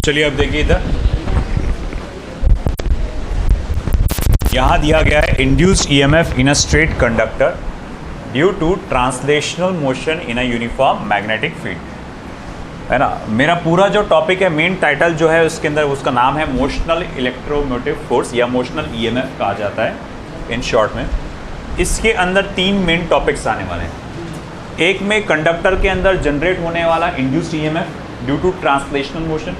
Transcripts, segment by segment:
चलिए अब देखिए इधर, यहाँ दिया गया है induced EMF in a straight conductor due to translational motion in a uniform magnetic field, है ना। मेरा पूरा जो टॉपिक है, मेन टाइटल जो है उसके अंदर, उसका नाम है मोशनल इलेक्ट्रोमोटिव फोर्स या मोशनल ईएमएफ कहा जाता है इन शॉर्ट में। इसके अंदर 3 मेन टॉपिक्स आने वाले हैं। एक में कंडक्टर के अंदर जनरेट होने वाला induced EMF due to translational motion,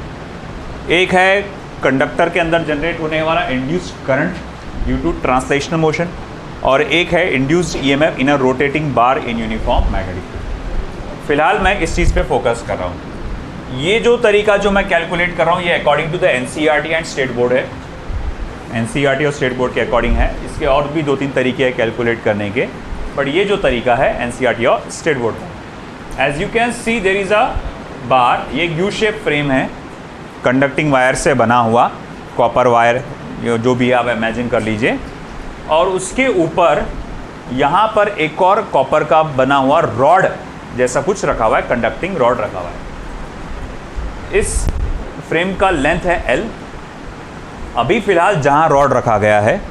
एक है कंडक्टर के अंदर जनरेट होने वाला induced current due to translational motion, और एक है induced EMF in a rotating bar in uniform magnetic field. फिलहाल मैं इस चीज़ पे फोकस कर रहा हूँ। ये जो तरीका जो मैं कैलकुलेट कर रहा हूँ, ये according to the NCERT and state board है, एनसीईआरटी और स्टेट बोर्ड के अकॉर्डिंग है। इसके और भी 2-3 तरीके हैं कैलकुलेट करने के, बट ये जो तरीका है एनसीईआरटी और स्टेट बोर्ड का। As you can see there is a bar, ये यू शेप फ्रेम है, कंडक्टिंग वायर से बना हुआ, कॉपर वायर जो भी आप इमेजिन कर लीजिए, और उसके ऊपर यहाँ पर एक और कॉपर का बना हुआ रॉड जैसा कुछ रखा हुआ है, कंडक्टिंग रॉड रखा हुआ है। इस फ्रेम का लेंथ है L। अभी फ़िलहाल जहाँ रॉड रखा गया है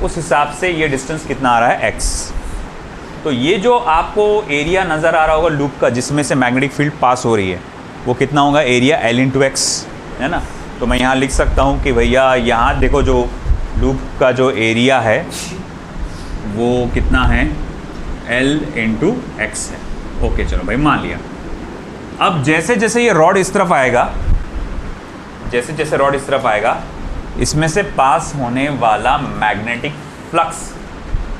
उस हिसाब से ये डिस्टेंस कितना आ रहा है, x। तो ये जो आपको एरिया नज़र आ रहा होगा लूप का, जिसमें से मैग्नेटिक फील्ड पास हो रही है, वो कितना होगा, एरिया L × x, है ना। तो मैं यहाँ लिख सकता हूँ कि भैया यहाँ देखो, जो लूप का जो एरिया है वो कितना है, L × x है। ओके चलो भाई, मान लिया। अब जैसे जैसे ये रॉड इस तरफ आएगा, जैसे जैसे रॉड इस तरफ आएगा, इसमें से पास होने वाला मैग्नेटिक फ्लक्स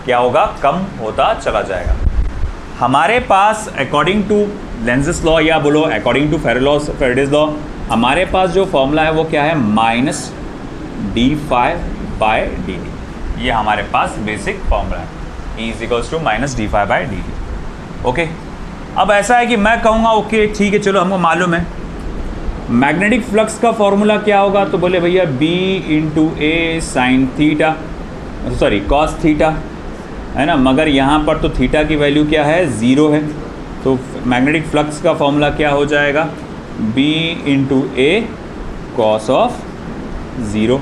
क्या होगा, कम होता चला जाएगा। हमारे पास अकॉर्डिंग टू लेंज़ेस लॉ, या बोलो अकॉर्डिंग टू फैराडेज लॉ, हमारे पास जो फॉर्मूला है वो क्या है, -d∅/dt। ये हमारे पास बेसिक फॉर्मूला है, E = -d∅/dt। ओके, अब ऐसा है कि मैं कहूँगा ओके ठीक है, चलो हमको मालूम है मैग्नेटिक फ्लक्स का फॉर्मूला क्या होगा, तो बोले भैया B × A sin theta, sorry cos theta, है ना। मगर यहाँ पर तो थीटा की वैल्यू क्या है, 0 है। तो मैग्नेटिक फ्लक्स का फॉर्मूला क्या हो जाएगा, B × A cos ऑफ 0,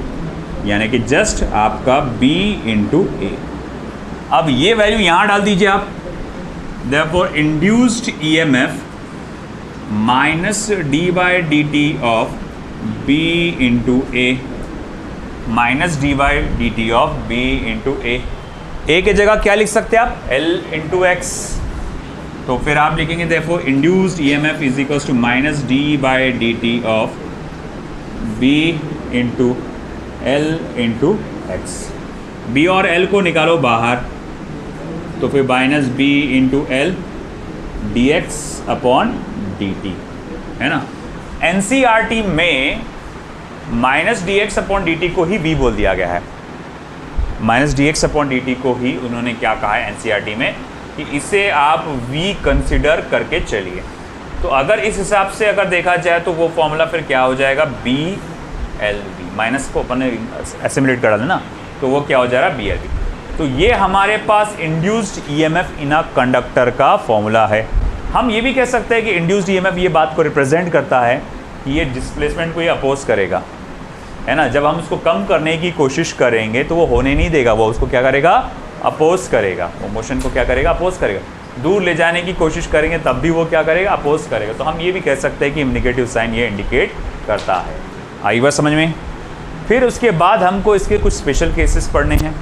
यानी कि जस्ट आपका B × A। अब ये वैल्यू यहाँ डाल दीजिए आप। Therefore induced EMF -d/dt of B × A, -d/dt of B × A। A की जगह क्या लिख सकते हैं आप, L × x। तो फिर आप लिखेंगे therefore induced EMF is equals to -d/dt of B × L × x। B और L को निकालो बाहर, तो फिर -B × L dx/dt, है ना। एनसीईआरटी में -dx/dt को ही B बोल दिया गया है। -dx/dt को ही उन्होंने क्या कहा है एनसीईआरटी में, कि इसे आप V कंसिडर करके चलिए। तो अगर इस हिसाब से अगर देखा जाए तो वो फॉर्मूला फिर क्या हो जाएगा, BLV, माइनस को अपन ने एसिमुलेट कर डाला ना, तो वो क्या हो जाएगा, BLV। तो ये हमारे पास induced EMF in a conductor का फॉर्मूला है। हम ये भी कह सकते हैं कि इंड्यूस्ड ईएमएफ ये बात को रिप्रेजेंट करता है कि ये डिस्प्लेसमेंट को ये अपोज करेगा, है ना। जब हम उसको कम करने की कोशिश करेंगे तो वो होने नहीं देगा, वो उसको क्या करेगा, अपोज करेगा। वो मोशन को क्या करेगा, अपोज करेगा। दूर ले जाने की कोशिश करेंगे तब भी वो क्या करेगा, अपोज करेगा। तो हम ये भी कह सकते हैं कि नेगेटिव साइन ये इंडिकेट करता है। आई बात समझ में। फिर उसके बाद हमको इसके कुछ स्पेशल केसेस पढ़ने हैं।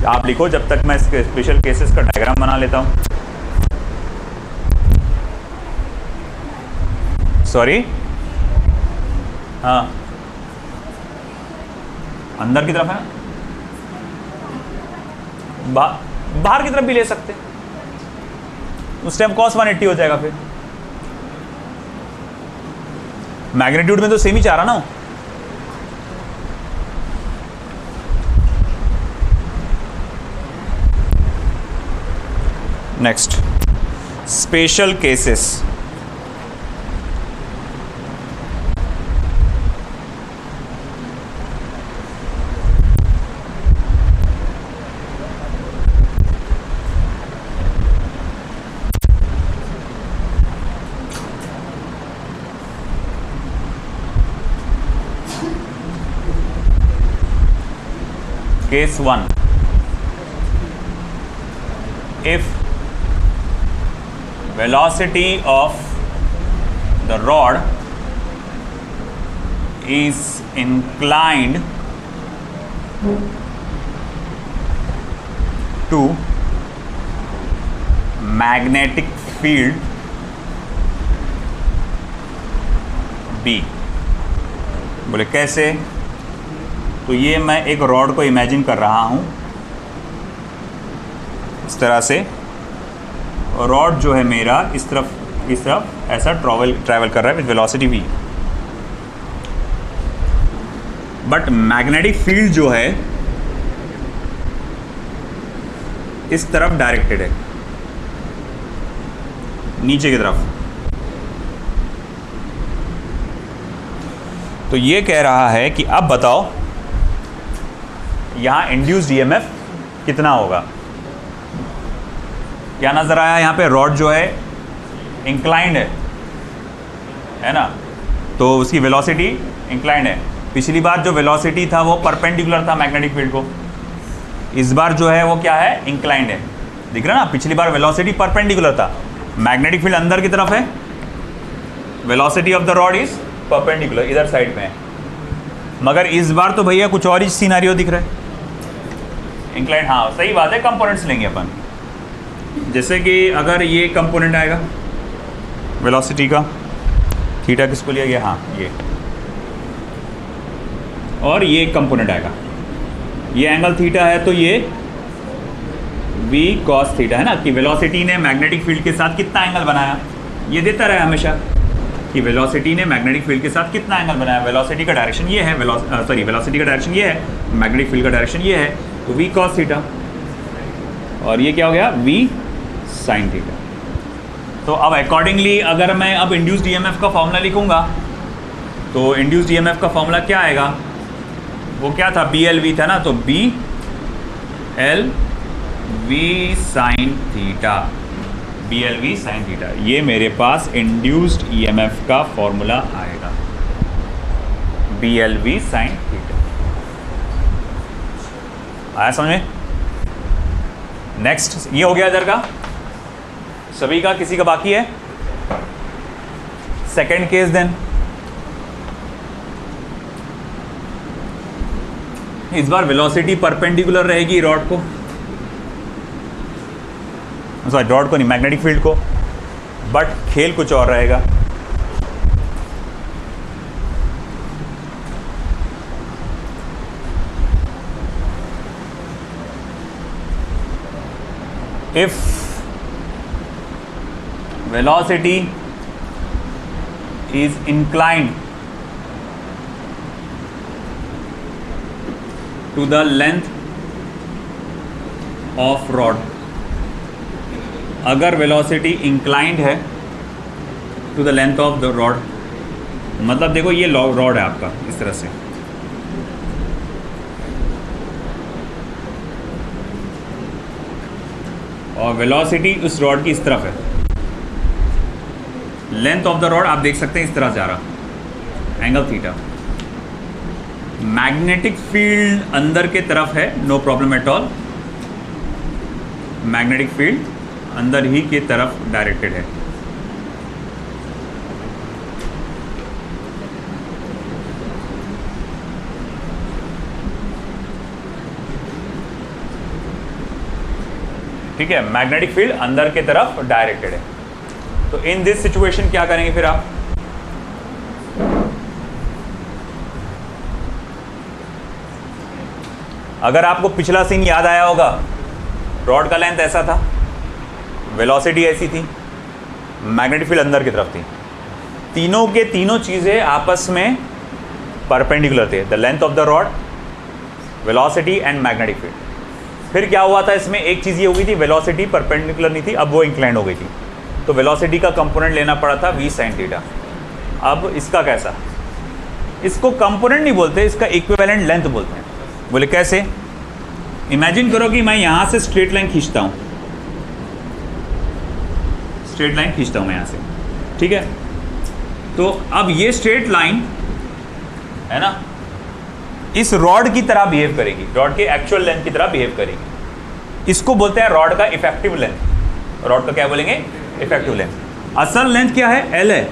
आप लिखो जब तक मैं इसके स्पेशल केसेस का डायग्राम बना लेता हूँ। सॉरी, हाँ, अंदर की तरफ है, बाहर की तरफ भी ले सकते, उस टाइम cos 180 हो जाएगा। फिर मैग्नीट्यूड में तो सेम ही चाह रहा ना। Next, special cases. Case 1, if velocity of the rod is inclined to magnetic field B। बोले कैसे? तो ये मैं एक रॉड को इमेजिन कर रहा हूँ इस तरह से, रॉड जो है मेरा इस तरफ ऐसा ट्रैवल कर रहा है with velocity v, but magnetic field जो है इस तरफ डायरेक्टेड है, नीचे की तरफ। तो ये कह रहा है कि अब बताओ यहां इंड्यूस्ड ईएमएफ कितना होगा। क्या नजर आया? यहाँ पे रॉड जो है इंक्लाइंड है ना, तो उसकी वेलोसिटी इंक्लाइंड है। पिछली बार जो वेलोसिटी था वो परपेंडिकुलर था मैग्नेटिक फील्ड को, इस बार जो है वो क्या है? इंक्लाइंड है। दिख रहा ना, पिछली बार वेलोसिटी परपेंडिकुलर था, मैग्नेटिक फील्ड अंदर की तरफ है, velocity of the rod is perpendicular, इधर साइड में है। मगर इस बार तो भैया कुछ और ही सिनारियो दिख रहा है, इंक्लाइंड। हाँ सही बात है, कंपोनेंट्स लेंगे अपन। जैसे कि अगर ये कंपोनेंट आएगा वेलोसिटी का, थीटा किसको लिया गया? हाँ ये, और ये कंपोनेंट आएगा, ये एंगल थीटा है, तो ये v cos थीटा है ना, कि वेलोसिटी ने मैग्नेटिक फील्ड के साथ कितना एंगल बनाया, ये देता रहा हमेशा कि वेलोसिटी ने मैग्नेटिक फील्ड के साथ कितना एंगल बनाया। वेलोसिटी का डायरेक्शन ये है, वेलोसिटी का डायरेक्शन ये है, मैग्नेटिक फील्ड का डायरेक्शन ये है, तो v cos थीटा, और ये क्या हो गया? v sin theta. तो अब अकॉर्डिंगली अगर मैं अब इंड्यूस्ड ईएमएफ का फॉर्मूला लिखूंगा, तो इंड्यूस्ड ईएमएफ का फॉर्मूला क्या आएगा? वो क्या था? BLV था ना, तो BLV sin theta, BLV sin theta, ये मेरे पास इंड्यूस्ड ईएमएफ का फॉर्मूला आएगा, BLV sin थीटा। आया समझ में? नेक्स्ट ये हो गया इधर का सभी का, किसी का बाकी है? सेकेंड केस देन, इस बार वेलोसिटी परपेंडिकुलर रहेगी रॉड को, सॉरी रॉड को नहीं, मैग्नेटिक फील्ड को, बट खेल कुछ और रहेगा। if velocity is inclined to the length of rod, अगर वेलोसिटी इंक्लाइंड है to the length of the rod, मतलब देखो ये रॉड है आपका इस तरह से, और वेलोसिटी उस रॉड की इस तरफ है, लेंथ ऑफ द रॉड आप देख सकते हैं इस तरह जा रहा, एंगल थीटा। मैग्नेटिक फील्ड अंदर के तरफ है, no problem at all, magnetic field अंदर ही की तरफ डायरेक्टेड है। ठीक है, मैग्नेटिक फील्ड अंदर के तरफ डायरेक्टेड है। तो इन दिस सिचुएशन क्या करेंगे फिर आप? अगर आपको पिछला सीन याद आया होगा, रॉड का लेंथ ऐसा था, वेलोसिटी ऐसी थी, मैग्नेटिक फील्ड अंदर की तरफ थी, तीनों के तीनों चीज़ें आपस में परपेंडिकुलर थे, the length of the rod, velocity and magnetic field. फिर क्या हुआ था इसमें? एक चीज़ ये हो गई थी, वेलोसिटी परपेंडिकुलर नहीं थी, अब वो इंक्लाइंड हो गई थी, तो वेलोसिटी का कंपोनेंट लेना पड़ा था v sin थीटा। अब इसका कैसा? इसको कंपोनेंट नहीं बोलते, इसका इक्विवेलेंट लेंथ बोलते हैं। बोले कैसे? इमेजिन करो कि मैं यहाँ से स्ट्रेट लाइन खींचता हूँ, स्ट्रेट लाइन खींचता हूँ मैं यहाँ से, ठीक है? तो अब ये स्ट्रेट लाइन है ना, इस रॉड की तरह बिहेव करेगी, रॉड के एक्चुअल लेंथ की तरह बिहेव करेगी। इसको बोलते हैं रॉड का इफेक्टिव लेंथ। रॉड का क्या बोलेंगे? Effective length. असल लेंथ क्या है? एल है।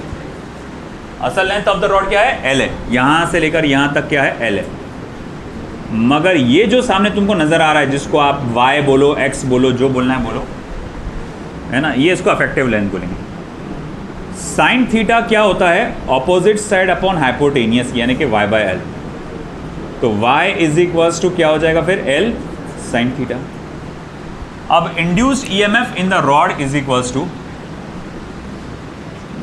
असल लेंथ ऑफ द रॉड क्या है? एल है। यहां से लेकर यहां तक क्या है? एल है। मगर ये जो सामने तुमको नजर आ रहा है, जिसको आप वाई बोलो, एक्स बोलो, जो बोलना है बोलो, है ना, ये इसको अफेक्टिव लेंथ बोलेंगे। साइन थीटा क्या होता है? ऑपोजिट साइड अपॉन हाइपोटेनियस, यानी कि y बाय एल। तो y इज इक्वल्स टू क्या हो जाएगा फिर? L sine theta. अब induced EMF in the rod is equals to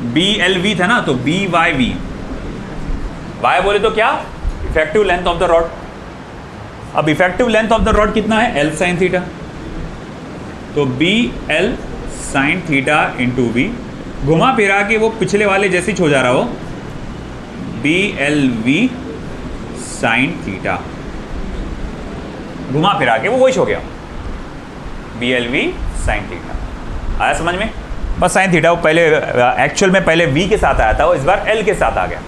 B L V था ना, तो बी वाई वी। वाई बोले तो क्या? Effective length of the rod. अब effective length of the rod कितना है? L sine theta. तो B L sine theta into V, घुमा फिरा के वो पिछले वाले जैसे ही हो जा रहा हो, B L V sine theta, घुमा फिरा के वो वही हो गया, B L V sine theta. आया समझ में? बस साइन थीटा वो पहले एक्चुअल में पहले वी के साथ आया था, वो इस बार एल के साथ आ गया।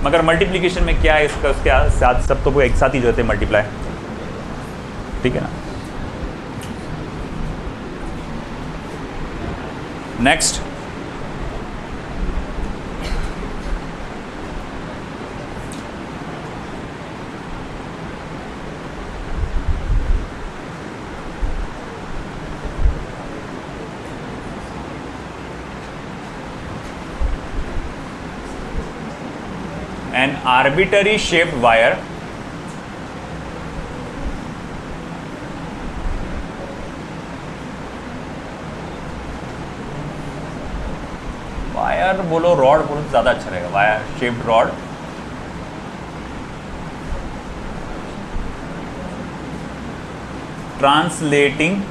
मगर मल्टीप्लिकेशन में क्या है इसका, उसके साथ सब तो एक साथ ही जो होते हैं मल्टीप्लाई, ठीक है ना। Next, an arbitrary shaped wire wire बोलो, रॉड बोलो तो ज़्यादा अच्छा रहेगा। Wire shaped rod translating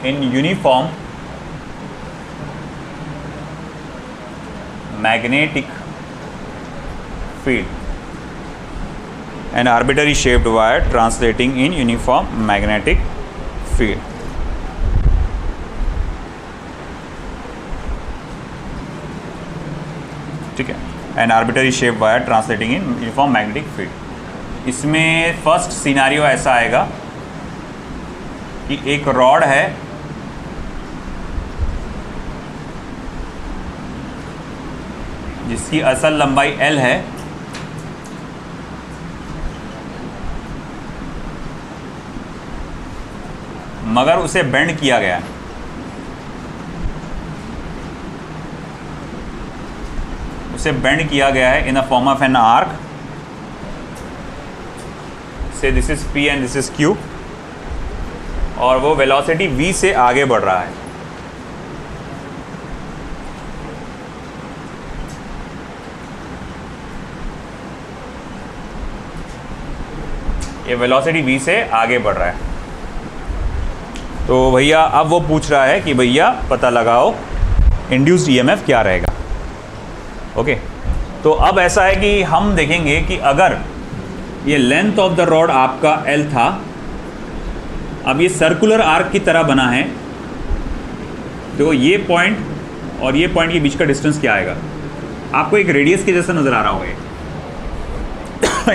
in uniform magnetic field, an arbitrary shaped wire translating in uniform magnetic field। ठीक है, an arbitrary shaped wire translating in uniform magnetic field। इसमें first scenario ऐसा आएगा कि एक रॉड है, जिसकी असल लंबाई L है, मगर उसे बेंड किया गया है। उसे बेंड किया गया है in the form of an arc. So this is P and this is Q, और वो वेलोसिटी V से आगे बढ़ रहा है। ये वेलोसिटी v से आगे बढ़ रहा है। तो भैया अब वो पूछ रहा है कि भैया पता लगाओ इंड्यूस्ड ईएमएफ क्या रहेगा। ओके, तो अब ऐसा है कि हम देखेंगे कि अगर ये लेंथ ऑफ द रॉड आपका L था, अब ये सर्कुलर आर्क की तरह बना है, तो ये पॉइंट और ये पॉइंट के बीच का डिस्टेंस क्या आएगा? आपको एक रेडियस के जैसा नज़र आ रहा होगा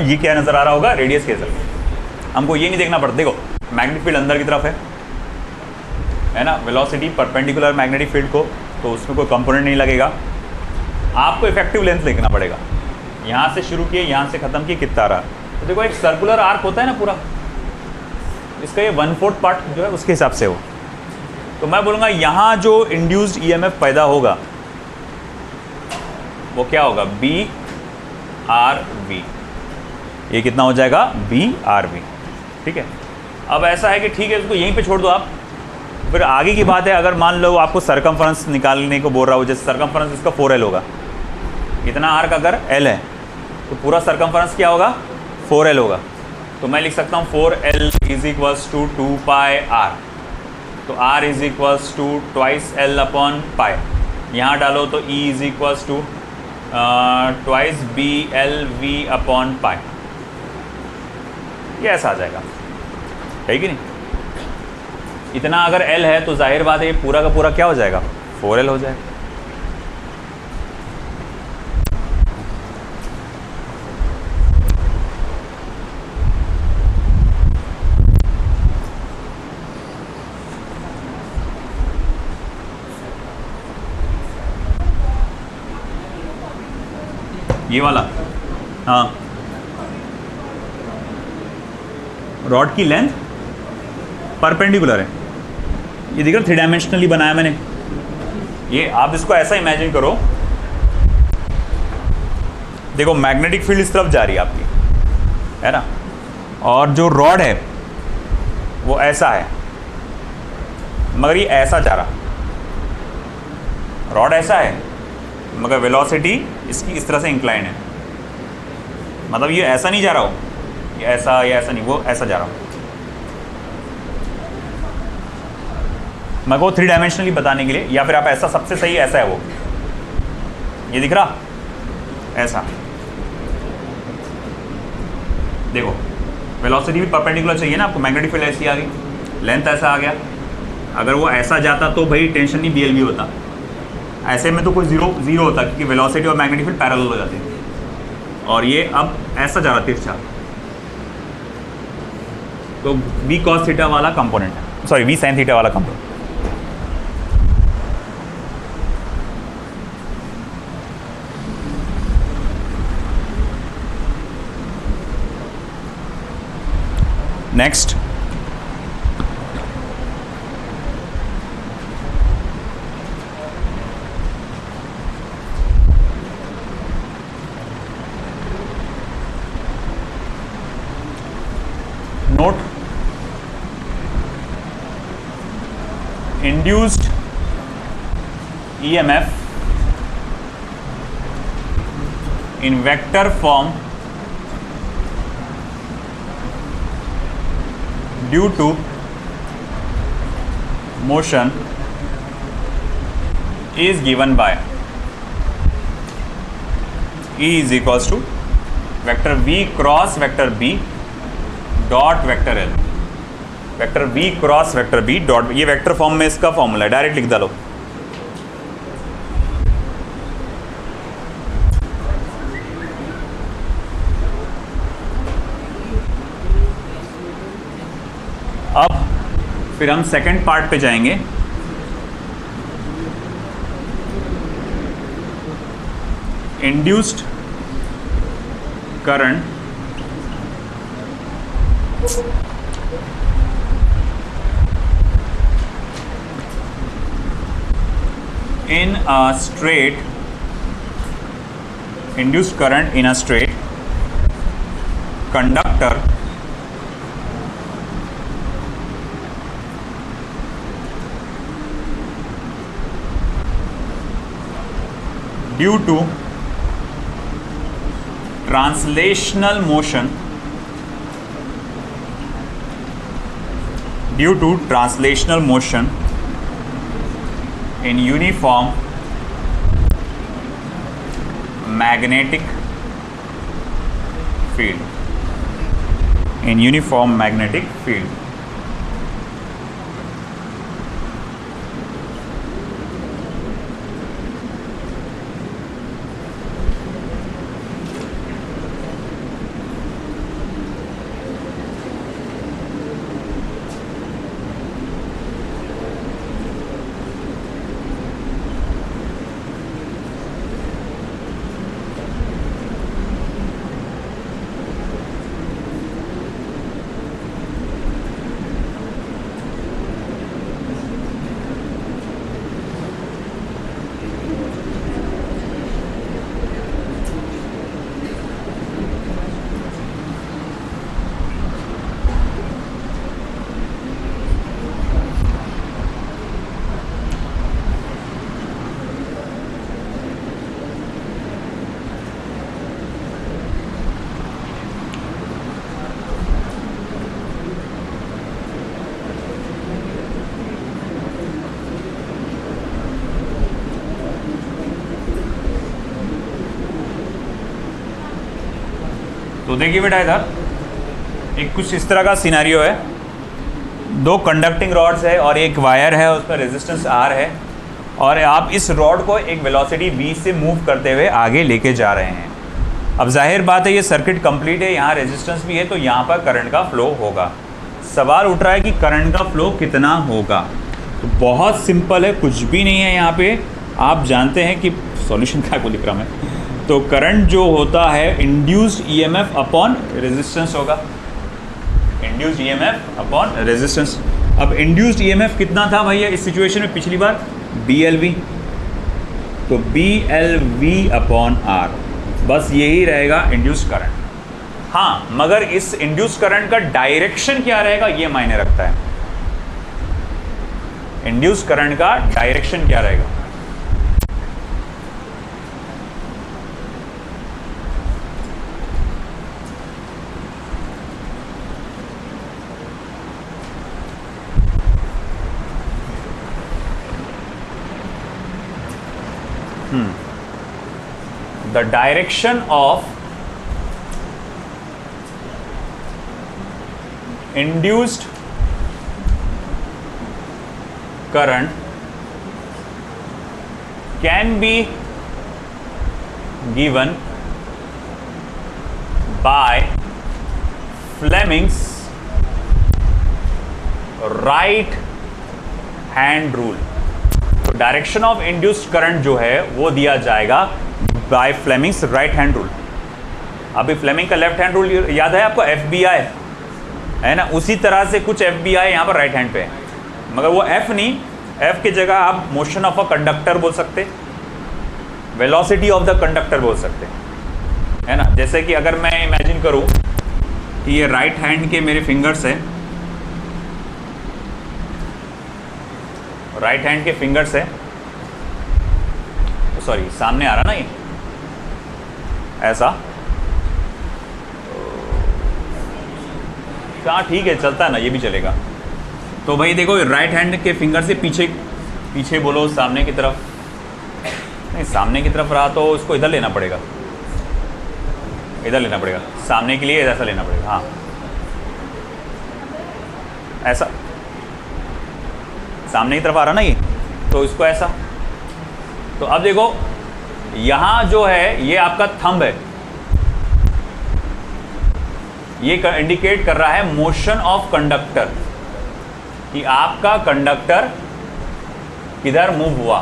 ये क्या नज़र आ रहा होगा? रेडियस के जैसा। हमको ये नहीं देखना पड़ता। देखो, मैग्नेटिक फील्ड अंदर की तरफ है ना, वेलोसिटी परपेंडिकुलर मैग्नेटिक फील्ड को, तो उसमें कोई कंपोनेंट नहीं लगेगा। आपको इफेक्टिव लेंथ लिखना पड़ेगा। यहाँ से शुरू किए, यहाँ से ख़त्म किए, कितना रहा। तो देखो, एक सर्कुलर आर्क होता है ना पूरा, इसका ये 1/4 पार्ट जो है उसके हिसाब से हो। तो मैं बोलूँगा यहाँ जो इंड्यूस्ड ईएमएफ पैदा होगा वो क्या होगा? BRV। ये कितना हो जाएगा? BRV। ठीक है। अब ऐसा है कि ठीक है, उसको यहीं पे छोड़ दो आप। फिर आगे की बात है, अगर मान लो आपको सरकमफ्रेंस निकालने को बोल रहा हो, जैसे सरकमफ्रेंस इसका 4L होगा, इतना आर्क अगर L है तो पूरा सरकमफ्रेंस क्या होगा? 4L होगा। तो मैं लिख सकता हूँ 4L is equals to 2πr। तो R is equals to twice L upon pi. यहाँ डालो तो E is equals to twice BLV upon pi. ये ऐसा आ जाएगा, है कि नहीं? इतना अगर L है तो जाहिर बात है ये पूरा का पूरा क्या हो जाएगा? 4L हो जाएगा। ये वाला, हाँ, रॉड की लेंथ परपेंडिकुलर है, ये दिख रहा, 3 डायमेंशनली बनाया मैंने। ये आप इसको ऐसा इमेजिन करो, देखो मैग्नेटिक फील्ड इस तरफ जा रही है आपकी, है ना, और जो रॉड है वो ऐसा है, मगर ये ऐसा जा रहा, रॉड ऐसा है मगर वेलोसिटी इसकी इस तरह से इंक्लाइन है, मतलब ये ऐसा नहीं जा रहा हो, ये ऐसा या ऐसा नहीं, वो ऐसा जा रहा हो। मैं को 3 डायमेंशनली बताने के लिए, या फिर आप ऐसा, सबसे सही ऐसा है वो, ये दिख रहा ऐसा, देखो वेलोसिटी भी परपेंडिकुलर चाहिए ना आपको, मैग्नेटिक फील्ड ऐसी आ गई, लेंथ ऐसा आ गया, अगर वो ऐसा जाता तो भाई टेंशन नहीं, BLV होता, ऐसे में तो कोई जीरो होता, क्योंकि वेलोसिटी और मैग्नेटिक फील्ड पैरेलल हो जाते हैं, और ये अब ऐसा जा रहा तिरछा, तो V cos थीटा वाला कंपोनेंट है, सॉरी V sin थीटा वाला component. Next, note, induced EMF in vector form due to motion is given by E is equals to vector V cross vector B dot vector L, vector V cross vector B dot, ये vector form में इसका formula है, direct लिख डालो। अब फिर हम second part पे जाएंगे, induced current in a straight, induced current in a straight conductor due to translational motion, due to translational motion in uniform magnetic field, in uniform magnetic field। तो देखिए बेटा, इधर एक कुछ इस तरह का सिनेरियो है, 2 कंडक्टिंग रॉड्स है और एक वायर है, उसका रेजिस्टेंस R है, और आप इस रॉड को एक वेलोसिटी V से मूव करते हुए आगे लेके जा रहे हैं। अब जाहिर बात है ये सर्किट कंप्लीट है, यहाँ रेजिस्टेंस भी है, तो यहाँ पर करंट का फ्लो होगा। सवाल उठ रहा है कि करंट का फ्लो कितना होगा, तो बहुत सिंपल है, कुछ भी नहीं है यहाँ पे। आप जानते हैं कि सॉल्यूशन क्या को लिख रहा मैं, तो करंट जो होता है इंड्यूस्ड ईएमएफ अपॉन रेजिस्टेंस होगा, इंड्यूस्ड ईएमएफ अपॉन रेजिस्टेंस। अब इंड्यूस्ड ईएमएफ कितना था भैया इस सिचुएशन में पिछली बार, BLV, तो BLV अपॉन R, बस यही रहेगा इंड्यूस्ड करंट। हाँ, मगर इस इंड्यूस्ड करंट का डायरेक्शन क्या रहेगा ये मायने रखता है। इंड्यूस्ड करंट का डायरेक्शन क्या रहेगा, the direction of induced current can be given by Fleming's right hand rule। तो डायरेक्शन ऑफ इंड्यूस्ड करंट जो है वो दिया जाएगा bye Fleming's right hand rule. अभी फ्लेमिंग का लेफ्ट हैंड रूल याद है आपको, FBI है ना, उसी तरह से कुछ FBI यहाँ पर राइट हैंड पे है, मगर वो F नहीं, F की जगह आप मोशन ऑफ अ कंडक्टर बोल सकते, वेलोसिटी ऑफ द कंडक्टर बोल सकते है ना। जैसे कि अगर मैं इमेजिन करूँ कि ये राइट हैंड के मेरे फिंगर्स है, राइट हैंड के फिंगर्स है, सॉरी सामने आ रहा ना ये ऐसा, हाँ ठीक है चलता है ना, ये भी चलेगा। तो भाई देखो राइट हैंड के फिंगर से पीछे पीछे बोलो, सामने की तरफ नहीं, सामने की तरफ रहा तो उसको इधर लेना पड़ेगा, इधर लेना पड़ेगा, सामने के लिए ऐसा लेना पड़ेगा, हाँ ऐसा, सामने की तरफ आ रहा ना ये, तो इसको ऐसा। तो अब देखो यहाँ जो है ये आपका थंब है, ये इंडिकेट कर रहा है मोशन ऑफ कंडक्टर, कि आपका कंडक्टर किधर मूव हुआ,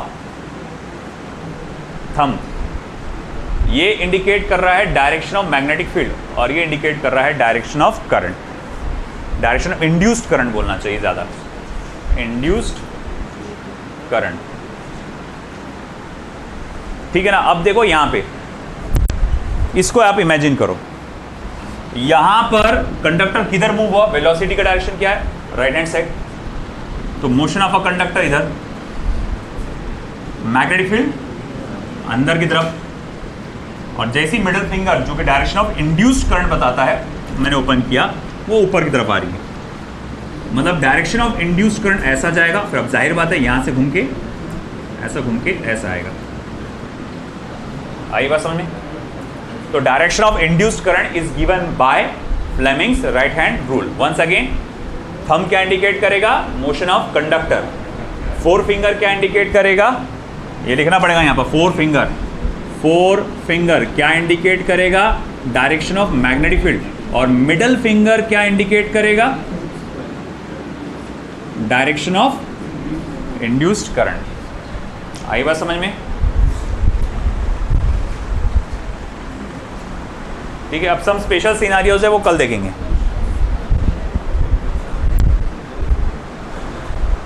थंब। ये इंडिकेट कर रहा है डायरेक्शन ऑफ मैग्नेटिक फील्ड, और ये इंडिकेट कर रहा है direction of current, direction of induced current बोलना चाहिए ज़्यादा, इंड्यूस्ड करंट, ठीक है ना। अब देखो यहां पे, इसको आप इमेजिन करो, यहां पर कंडक्टर किधर मूव हुआ, वेलोसिटी का डायरेक्शन क्या है, राइट हैंड साइड, तो मोशन ऑफ अ कंडक्टर इधर, मैग्नेटिक फील्ड अंदर की तरफ, और जैसी मिडिल फिंगर जो कि डायरेक्शन ऑफ इंड्यूस्ड करंट बताता है, मैंने ओपन किया, वो ऊपर की तरफ आ रही है, मतलब डायरेक्शन ऑफ इंड्यूस्ड करंट ऐसा जाएगा, फिर अब जाहिर बात है यहां से घूम के ऐसा, घूम के ऐसा आएगा। आई बात समझ में। तो direction of induced current is given by Fleming's right hand rule. Once again, thumb क्या इंडिकेट करेगा, motion of conductor, four finger क्या इंडिकेट करेगा, ये लिखना पड़ेगा यहाँ पर, फोर फिंगर क्या इंडिकेट करेगा, डायरेक्शन ऑफ मैग्नेटिक फील्ड, और मिडल फिंगर क्या इंडिकेट करेगा, डायरेक्शन ऑफ इंड्यूस्ड करंट। आई बात समझ में। ठीक है, अब सम स्पेशल सिनेरियोज है वो कल देखेंगे।